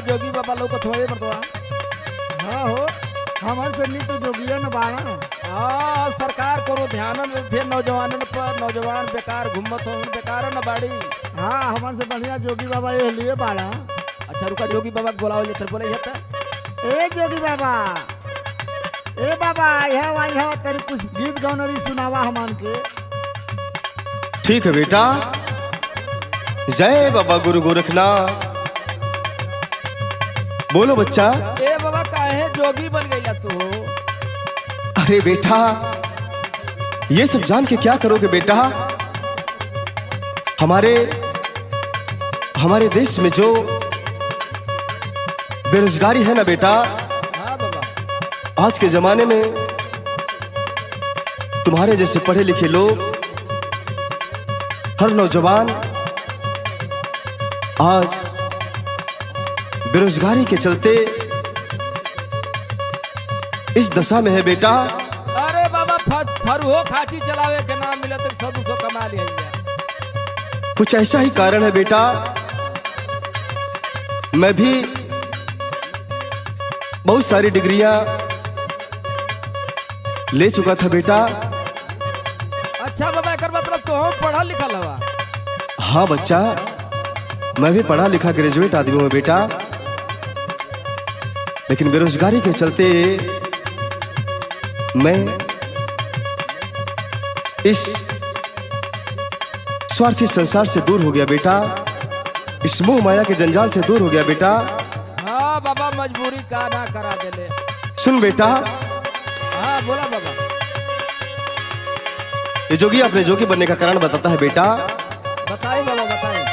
जोगी बाबा लोग को थोड़े पर थोड़ा हाँ हो हमारे से नहीं तो जोगिया न बाड़ा। हाँ सरकार को ध्यान थे नौजवान पर, नौजवान बेकार घूमत हो बेकार न बाड़ी। हाँ हमारे से बढ़िया जोगी बाबा ये लिए बाड़ा। अच्छा रुका जोगी बाबा बोलाओ जे बोले जाता ए जोगी बाबा, ए बाबा यह वाई है तेरी कुछ गीत गौनरी सुनावा हमान के। ठीक है बेटा, जय बाबा गुरु गोरखनाथ। बोलो बच्चा। ए बाबा काहे जोगी बन गईला तू? अरे बेटा ये सब जान के क्या करोगे बेटा? हमारे देश में जो बेरोजगारी है ना बेटा, हाँ बाबा आज के जमाने में तुम्हारे जैसे पढ़े लिखे लोग, हर नौजवान आज बेरोजगारी के चलते इस दशा में है बेटा। अरे बाबा फरुहो खाची चलावे के नाम मिले तो सब उसको कमा लिया जाए। कुछ ऐसा ही कारण है बेटा। मैं भी बहुत सारी डिग्रियां ले चुका था बेटा। अच्छा बाबा कर मतलब तो हम पढ़ा लिखा लवा? हाँ बच्चा, मैं भी पढ़ा लिखा ग्रेजुएट आदमी हूँ बेटा, लेकिन बेरोजगारी के चलते मैं इस स्वार्थी संसार से दूर हो गया बेटा, इस मोह माया के जंजाल से दूर हो गया बेटा। हाँ बाबा मजबूरी का ना करा देले। सुन बेटा। हाँ बोला बाबा। ये जोगी अपने जोगी बनने का कारण बताता है बेटा। बताइए बाबा बताइए।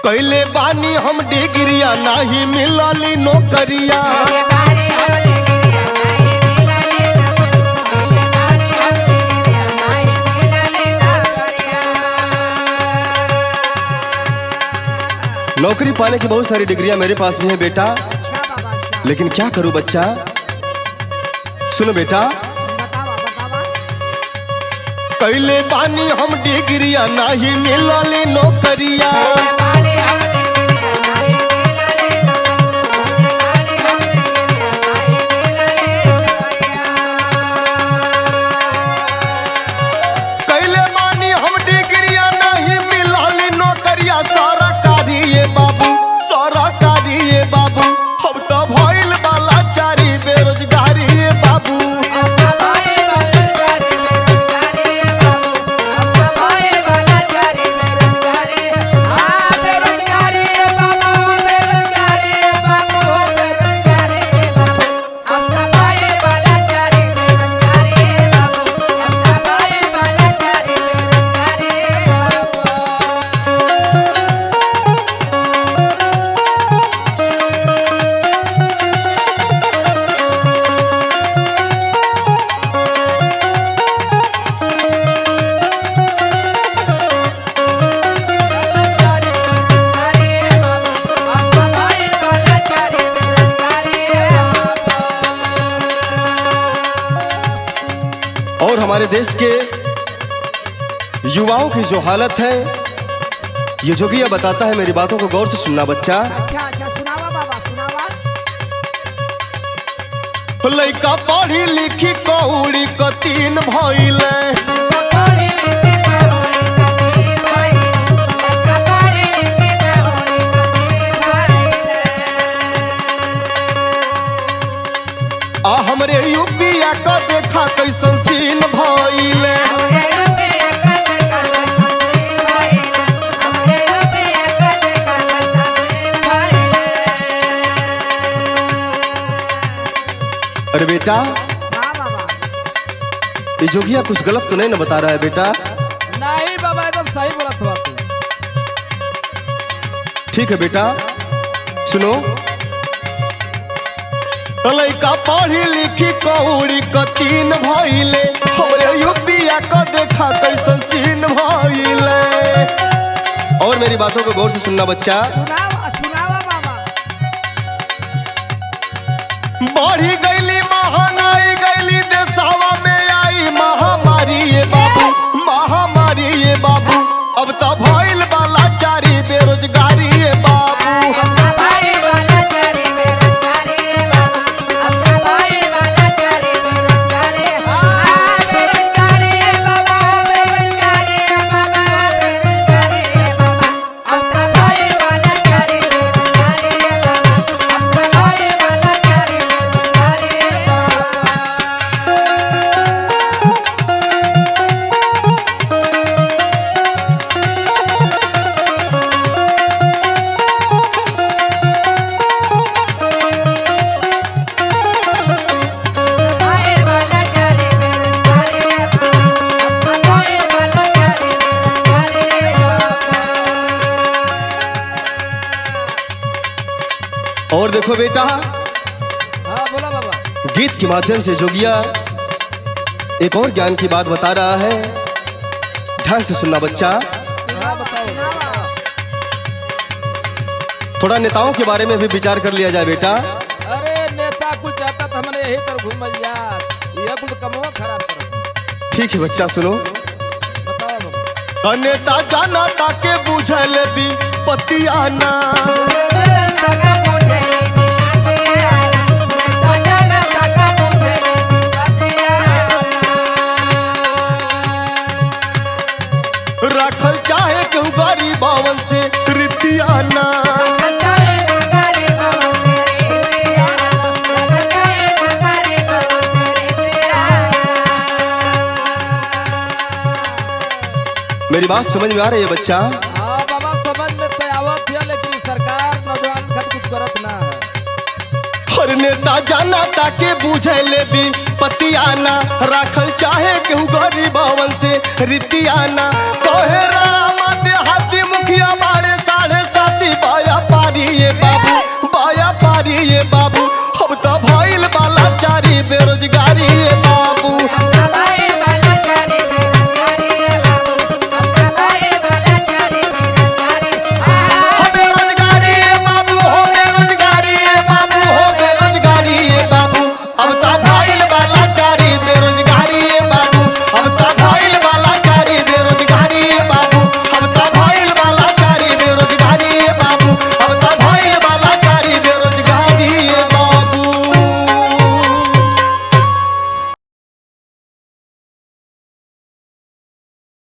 कैले बानी हम डिग्रिया नहीं मिलली नौकरिया, नौकरी पाने की बहुत सारी डिग्रियां मेरे पास भी हैं बेटा, लेकिन क्या करूं बच्चा? सुनो बेटा। कैले बानी हम डिग्रिया नहीं मिलली नौकरिया, और हमारे देश के युवाओं की जो हालत है ये जोगिया बताता है। मेरी बातों को गौर से सुनना बच्चा। अच्छा अच्छा सुनावा बाबा सुनावा। लइका पढ़ी लिखी कौड़ी क तीन भइले, आ हमरे यूपिया का देखा कैसन सीन भइले। अरे बेटा हाँ बाबा। ये जोगिया कुछ गलत तो नहीं ना बता रहा है बेटा? नहीं बाबा एकदम सही बोला था तू। ठीक है बेटा, सुनो। लइका पढ़ी लिखी कौड़ी क तीन भइले, हमरे युपिया क देखा कैसन सीन भइले। और मेरी बातों को गौर से सुनना बच्चा। सुनावा सुनावा बाबा। बढ़ी गईली महानाई गईली देशवा में आई महामारी ये बाबू, महामारी ये बाबू। अब तो भइल वाला चारी बेरोजगारी ये बाबू। और देखो बेटा, हाँ बोला बाबा। गीत के माध्यम से जोगिया एक और ज्ञान की बात बता रहा है। ध्यान से सुनना बच्चा। हाँ बताओ। थोड़ा नेताओं के बारे में भी विचार कर लिया जाए बेटा। अरे नेता कुछ चाहता तो हमने यही तर घूमल जात, ये कुछ कमो खराब कर। ठीक है बच्चा, सुनो। बताओ बाबा। नेता जाना ताके बुझल भी पतियाना, रखल चाहे क्यों गरीबवन से रितियाना। मेरी बात समझ में आ रही है बच्चा? हाँ बाबा समझ में तो आवत है, लेकिन सरकार नौजवान खातिर कुछ करत ना है। हर नेता जाना ताके बुझले भी पतियाना, राखल चाहे केहू गरीबवन से रितियाना। कहे राम देहाती